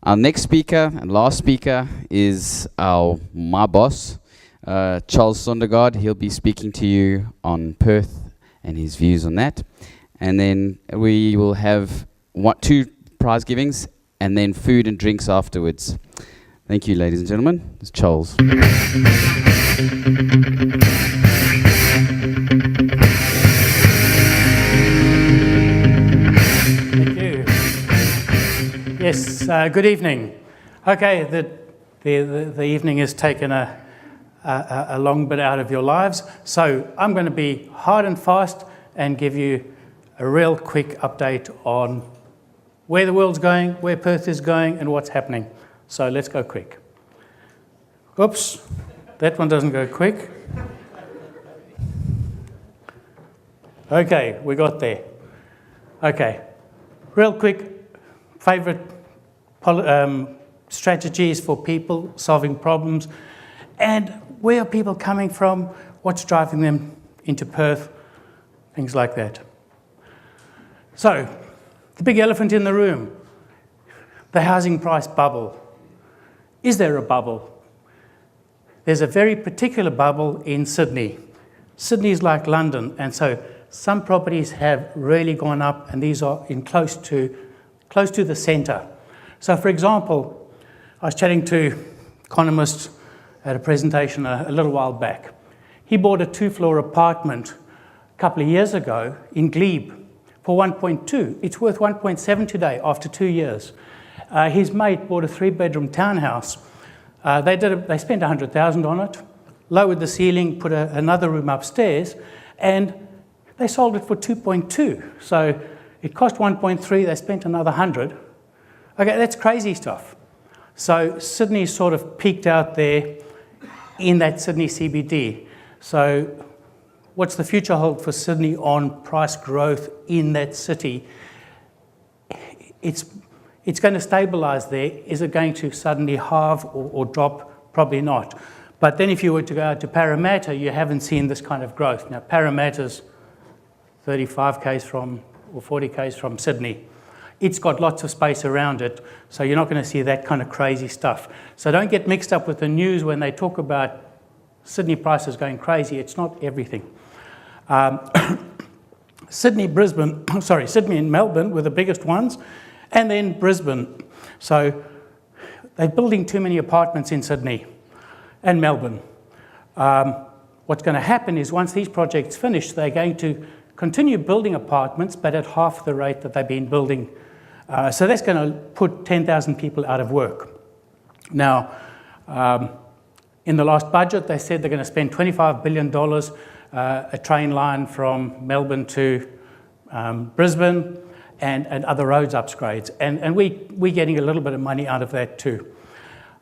Our next speaker and last speaker is my boss, Charles Sondergaard. He'll be speaking to you on Perth and his views on that. And then we will have two prize givings and then food and drinks afterwards. Thank you, ladies and gentlemen. It's Charles. Thank you. Yes, good evening. Okay, the evening has taken a long bit out of your lives, so I'm going to be hard and fast and give you a real quick update on where the world's going, where Perth is going, and what's happening. So let's go quick. Oops, that one doesn't go quick. Okay, we got there. Okay, real quick, favorite strategies for people solving problems, and where are people coming from, what's driving them into Perth, things like that. So, the big elephant in the room, the housing price bubble. Is there a bubble? There's a very particular bubble in Sydney. Sydney's like London, and so some properties have really gone up, and these are in close to the centre. So, for example, I was chatting to an economist at a presentation a little while back. He bought a 2-floor apartment a couple of years ago in Glebe for 1.2. It's worth 1.7 today after 2 years. His mate bought a 3-bedroom townhouse. They spent $100,000 on it, lowered the ceiling, put another room upstairs, and they sold it for 2.2. So it cost 1.3. They spent another 100. Okay, that's crazy stuff. So Sydney sort of peaked out there in that Sydney CBD. So what's the future hold for Sydney on price growth in that city? It's going to stabilise there. Is it going to suddenly halve or drop? Probably not. But then if you were to go out to Parramatta, you haven't seen this kind of growth. Now, Parramatta's 35 k's from, or 40 k's from Sydney. It's got lots of space around it, so you're not going to see that kind of crazy stuff. So don't get mixed up with the news when they talk about Sydney prices going crazy. It's not everything. Sydney and Melbourne were the biggest ones, and then Brisbane. So they're building too many apartments in Sydney and Melbourne. What's going to happen is once these projects finish, they're going to continue building apartments, but at half the rate that they've been building. So that's going to put 10,000 people out of work. Now, in the last budget, they said they're going to spend $25 billion, a train line from Melbourne to Brisbane, and other roads upgrades. And we're getting a little bit of money out of that too.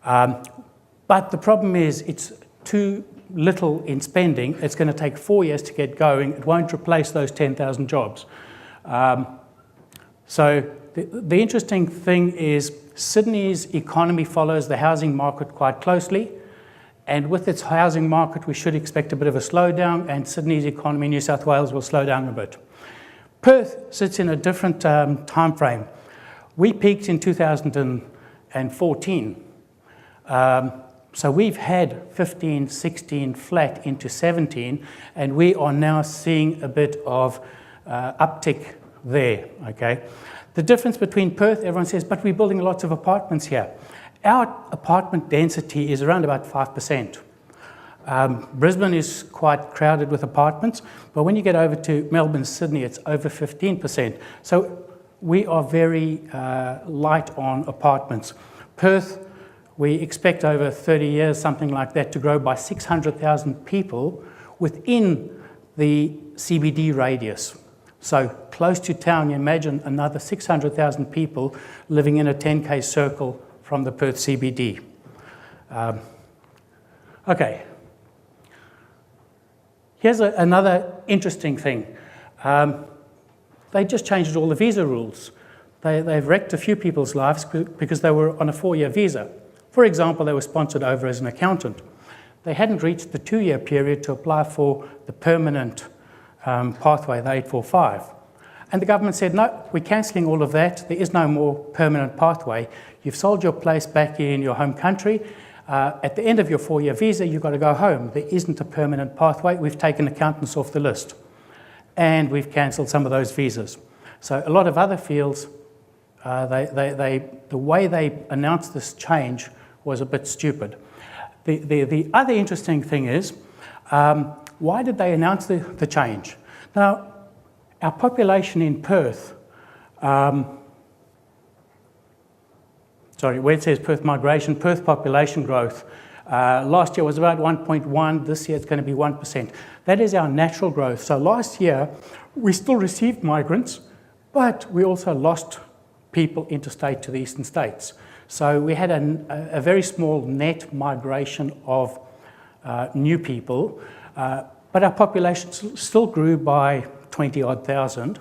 But the problem is it's too little in spending. It's going to take 4 years to get going. It won't replace those 10,000 jobs. So the interesting thing is Sydney's economy follows the housing market quite closely. And with its housing market, we should expect a bit of a slowdown, and Sydney's economy, New South Wales, will slow down a bit. Perth sits in a different time frame. We peaked in 2014. So we've had 15, 16 flat into 17, and we are now seeing a bit of uptick there, okay? The difference between Perth, everyone says, but we're building lots of apartments here. Our apartment density is around about 5%. Brisbane is quite crowded with apartments, but when you get over to Melbourne, Sydney, it's over 15%. So we are very light on apartments. Perth, we expect over 30 years, something like that, to grow by 600,000 people within the CBD radius. So close to town, you imagine another 600,000 people living in a 10K circle from the Perth CBD. Okay. Here's another interesting thing. They just changed all the visa rules. They've wrecked a few people's lives because they were on a 4-year visa. For example, they were sponsored over as an accountant. They hadn't reached the 2-year period to apply for the permanent pathway, the 845. And the government said, no, we're cancelling all of that. There is no more permanent pathway. You've sold your place back in your home country. At the end of your 4-year visa, you've got to go home. There isn't a permanent pathway. We've taken accountants off the list. And we've cancelled some of those visas. So a lot of other fields, the way they announced this change was a bit stupid. The other interesting thing is, why did they announce the change? Now, our population in Perth, where it says Perth migration, Perth population growth, last year was about 1.1, this year it's going to be 1%. That is our natural growth. So last year, we still received migrants, but we also lost people interstate to the eastern states. So we had a very small net migration of new people, but our population still grew by 20-odd thousand.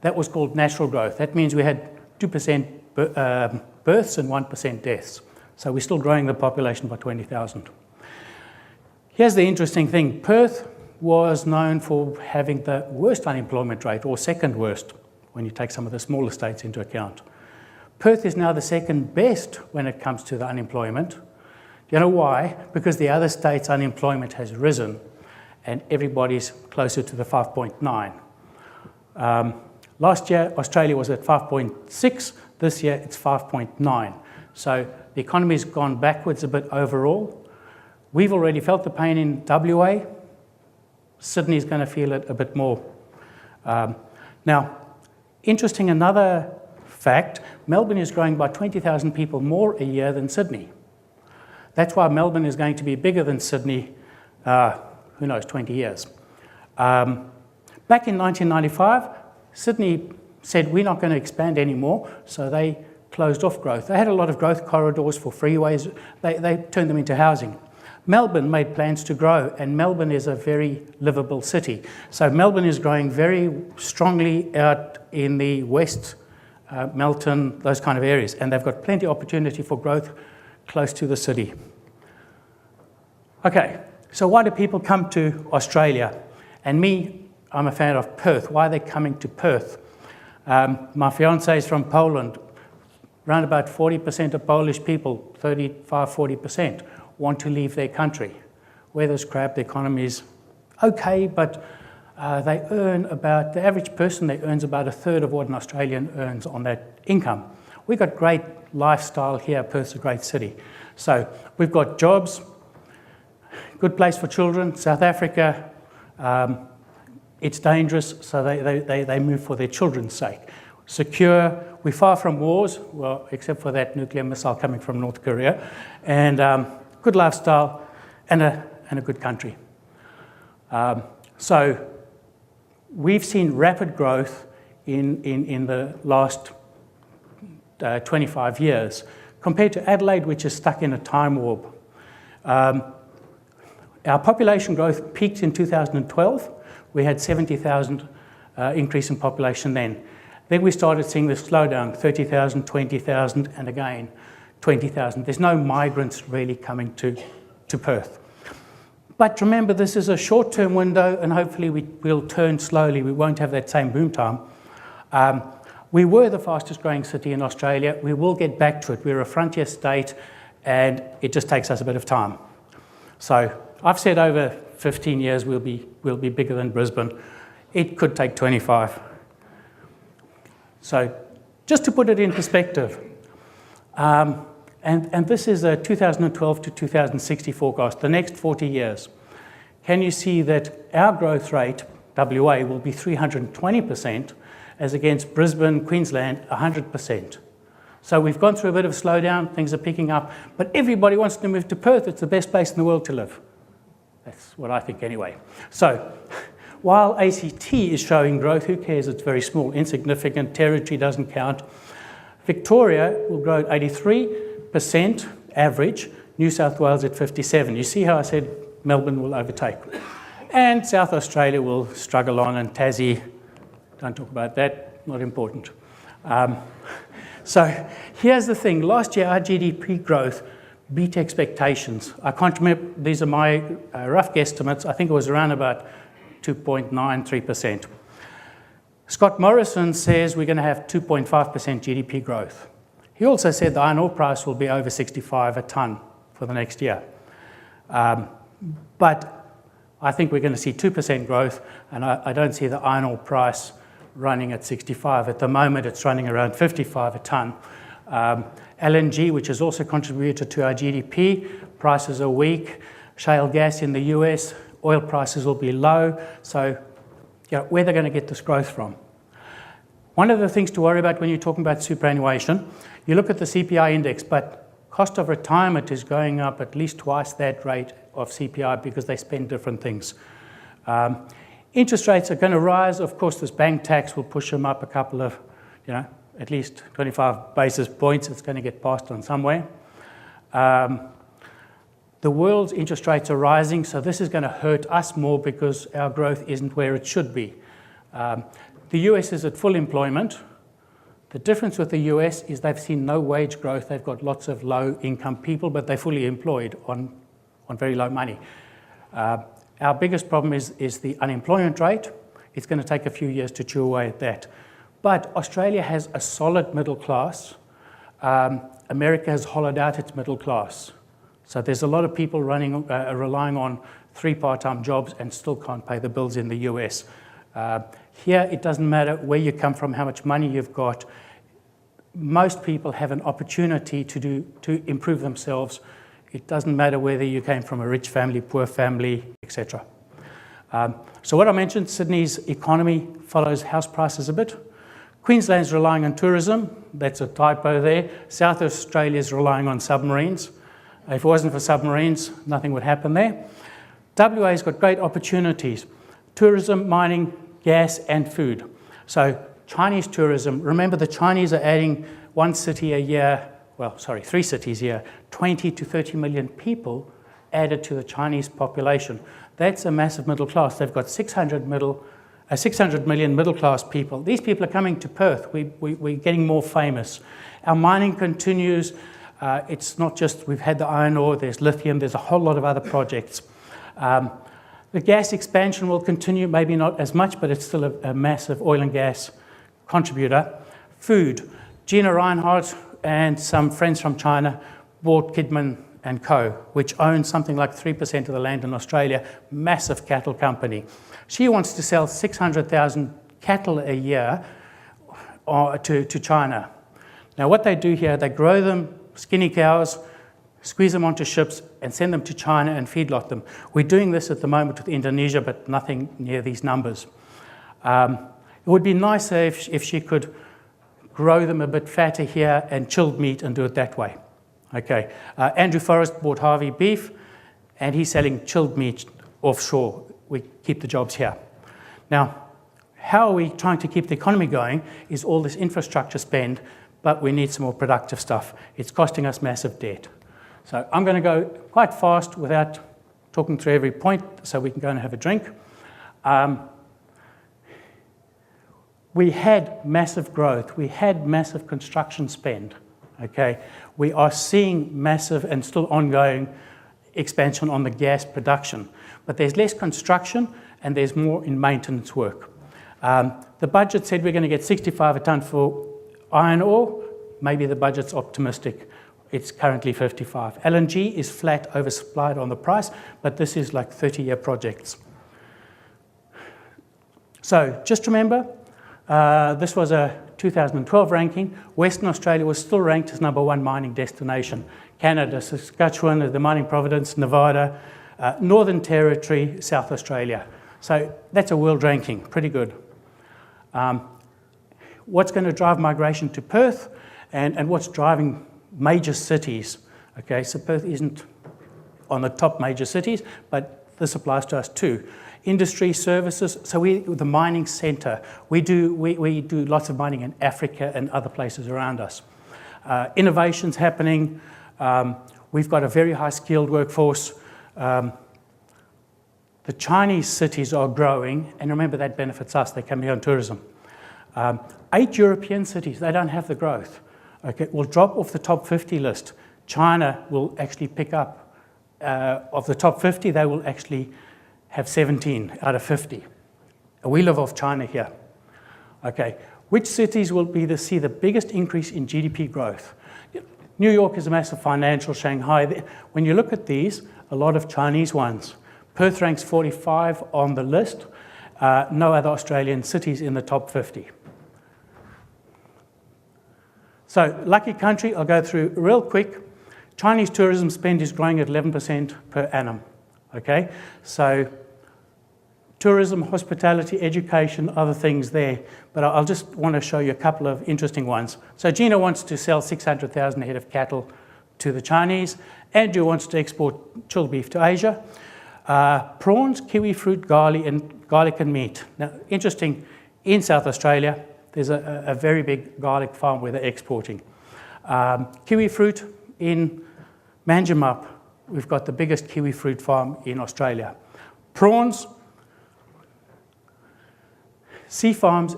That was called natural growth. That means we had 2% births and 1% deaths. So we're still growing the population by 20,000. Here's the interesting thing. Perth was known for having the worst unemployment rate, or second worst, when you take some of the smaller states into account. Perth is now the second best when it comes to the unemployment. Do you know why? Because the other states' unemployment has risen, and everybody's closer to the 5.9. Last year, Australia was at 5.6. This year, it's 5.9. So the economy's gone backwards a bit overall. We've already felt the pain in WA. Sydney's going to feel it a bit more. Now, interesting, another fact, Melbourne is growing by 20,000 people more a year than Sydney. That's why Melbourne is going to be bigger than Sydney, who knows, 20 years. Back in 1995, Sydney said, we're not going to expand anymore, so they closed off growth. They had a lot of growth corridors for freeways. They turned them into housing. Melbourne made plans to grow, and Melbourne is a very livable city. So Melbourne is growing very strongly out in the west, Melton, those kind of areas, and they've got plenty of opportunity for growth close to the city. Okay, so why do people come to Australia? And me, I'm a fan of Perth. Why are they coming to Perth? My fiancé is from Poland. Around about 40% of Polish people, 35–40%, want to leave their country. Weather's crap, the economy's okay, but they earn about, the average person there earns about a third of what an Australian earns on that income. We've got great lifestyle here. Perth's a great city. So we've got jobs, good place for children. South Africa, it's dangerous, so they move for their children's sake. Secure, we're far from wars, well, except for that nuclear missile coming from North Korea, and good lifestyle and a good country. So we've seen rapid growth in the last 25 years, compared to Adelaide, which is stuck in a time warp. Our population growth peaked in 2012. We had 70,000 increase in population then. Then we started seeing this slowdown, 30,000, 20,000, and again, 20,000. There's no migrants really coming to Perth. But remember, this is a short-term window, and hopefully we'll turn slowly. We won't have that same boom time. We were the fastest growing city in Australia. We will get back to it. We're a frontier state, and it just takes us a bit of time. So I've said over 15 years we'll be bigger than Brisbane. It could take 25. So just to put it in perspective, and this is a 2012 to 2060 forecast, the next 40 years. Can you see that our growth rate, WA, will be 320%, as against Brisbane, Queensland, 100%. So we've gone through a bit of a slowdown, things are picking up, but everybody wants to move to Perth. It's the best place in the world to live. That's what I think anyway. So while ACT is showing growth, who cares? It's very small, insignificant, territory doesn't count. Victoria will grow at 83% average, New South Wales at 57. You see how I said Melbourne will overtake. And South Australia will struggle on, and Tassie, don't talk about that, not important. So here's the thing. Last year, our GDP growth beat expectations. I can't remember, these are my rough guesstimates. I think it was around about 2.93%. Scott Morrison says we're going to have 2.5% GDP growth. He also said the iron ore price will be over 65 a tonne for the next year. But I think we're going to see 2% growth, and I don't see the iron ore price running at 65. At the moment, it's running around 55 a tonne. LNG, which has also contributed to our GDP, prices are weak. Shale gas in the US, oil prices will be low. So, where they're going to get this growth from? One of the things to worry about when you're talking about superannuation, you look at the CPI index, but cost of retirement is going up at least twice that rate of CPI because they spend different things. Interest rates are going to rise. Of course, this bank tax will push them up a couple of, at least 25 basis points. It's going to get passed on somewhere. The world's interest rates are rising, so this is going to hurt us more because our growth isn't where it should be. The US is at full employment. The difference with the US is they've seen no wage growth. They've got lots of low-income people, but they're fully employed on very low money. Our biggest problem is the unemployment rate. It's going to take a few years to chew away at that. But Australia has a solid middle class. America has hollowed out its middle class. So there's a lot of people relying on 3 part-time jobs and still can't pay the bills in the US. Here, it doesn't matter where you come from, how much money you've got. Most people have an opportunity to improve themselves. It doesn't matter whether you came from a rich family, poor family, etc. So what I mentioned, Sydney's economy follows house prices a bit. Queensland's relying on tourism. That's a typo there. South Australia's relying on submarines. If it wasn't for submarines, nothing would happen there. WA's got great opportunities. Tourism, mining, gas, and food. So Chinese tourism, remember the Chinese are adding 1 city a year, 3 cities a year, 20 to 30 million people added to the Chinese population. That's a massive middle class. They've got 600 million middle class people. These people are coming to Perth. We're getting more famous. Our mining continues. It's not just we've had the iron ore, there's lithium, there's a whole lot of other projects. The gas expansion will continue, maybe not as much, but it's still a massive oil and gas contributor. Food. Gina Reinhardt and some friends from China bought Kidman & Co., which owns something like 3% of the land in Australia, massive cattle company. She wants to sell 600,000 cattle a year to China. Now what they do here, they grow them, skinny cows, squeeze them onto ships and send them to China and feedlot them. We're doing this at the moment with Indonesia, but nothing near these numbers. It would be nicer if she could grow them a bit fatter here and chilled meat and do it that way. Okay. Andrew Forrest bought Harvey Beef, and he's selling chilled meat offshore. We keep the jobs here. Now, how are we trying to keep the economy going is all this infrastructure spend, but we need some more productive stuff. It's costing us massive debt. So I'm going to go quite fast without talking through every point so we can go and have a drink. We had massive growth. We had massive construction spend. Okay, we are seeing massive and still ongoing expansion on the gas production. But there's less construction and there's more in maintenance work. The budget said we're going to get 65 a tonne for iron ore. Maybe the budget's optimistic. It's currently 55. LNG is flat oversupplied on the price, but this is like 30-year projects. So just remember, this was a 2012 ranking. Western Australia was still ranked as #1 mining destination. Canada, Saskatchewan, the mining province, Nevada, Northern Territory, South Australia. So that's a world ranking, pretty good. What's going to drive migration to Perth and what's driving major cities? Okay, so Perth isn't on the top major cities, but this applies to us too. Industry, services, so we're the mining centre. We do lots of mining in Africa and other places around us. Innovations happening. We've got a very high skilled workforce. The Chinese cities are growing, and remember that benefits us. They come here on tourism. 8 European cities, they don't have the growth. Okay, we'll drop off the top 50 list. China will actually pick up, of the top 50, they will actually have 17 out of 50. We live off China here. Okay, which cities will see the biggest increase in GDP growth? New York is a massive financial Shanghai. When you look at these, a lot of Chinese ones. Perth ranks 45 on the list. No other Australian cities in the top 50. So, lucky country, I'll go through real quick. Chinese tourism spend is growing at 11% per annum. Okay, so tourism, hospitality, education, other things there. But I'll just want to show you a couple of interesting ones. So Gina wants to sell 600,000 head of cattle to the Chinese. Andrew wants to export chilled beef to Asia. Prawns, kiwi fruit, garlic and meat. Now, interesting, in South Australia, there's a very big garlic farm where they're exporting. Kiwi fruit in Manjimup, we've got the biggest kiwi fruit farm in Australia. Prawns, Sea Farms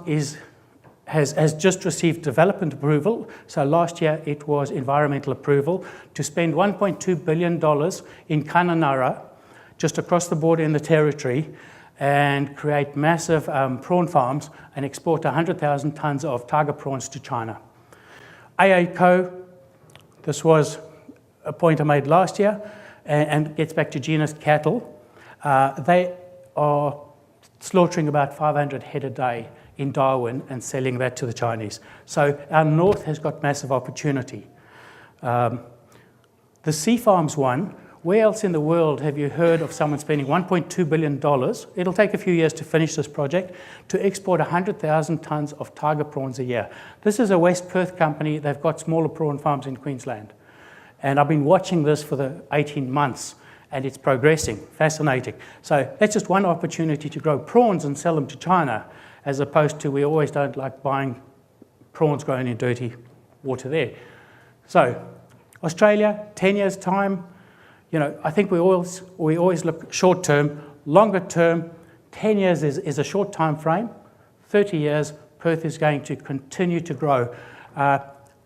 has just received development approval. So last year it was environmental approval to spend $1.2 billion in Kununurra, just across the border in the territory, and create massive prawn farms and export 100,000 tonnes of tiger prawns to China. AACO, this was a point I made last year, and gets back to Gina's cattle. They are slaughtering about 500 head a day in Darwin and selling that to the Chinese. So our north has got massive opportunity. The Sea Farms one, where else in the world have you heard of someone spending $1.2 billion? It'll take a few years to finish this project, to export 100,000 tonnes of tiger prawns a year. This is a West Perth company. They've got smaller prawn farms in Queensland. And I've been watching this for the 18 months, and it's progressing. Fascinating. So that's just one opportunity to grow prawns and sell them to China, as opposed to we always don't like buying prawns grown in dirty water there. So Australia, 10 years' time, you know, I think we always look short term. Longer term, 10 years is a short time frame. 30 years, Perth is going to continue to grow.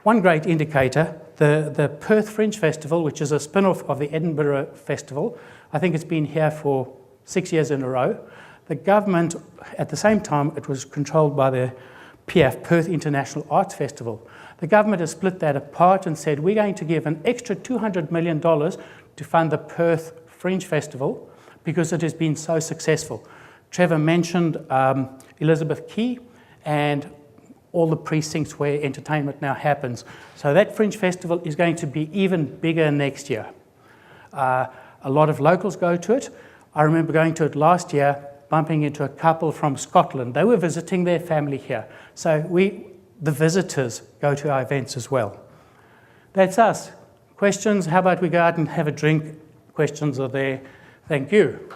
One great indicator, the Perth Fringe Festival, which is a spin-off of the Edinburgh Festival. I think it's been here for 6 years in a row. The government, at the same time, it was controlled by the PF, Perth International Arts Festival. The government has split that apart and said, we're going to give an extra $200 million to fund the Perth Fringe Festival because it has been so successful. Trevor mentioned Elizabeth Quay and all the precincts where entertainment now happens. So that Fringe Festival is going to be even bigger next year. A lot of locals go to it. I remember going to it last year, bumping into a couple from Scotland. They were visiting their family here. So the visitors, go to our events as well. That's us. Questions? How about we go out and have a drink? Questions are there. Thank you.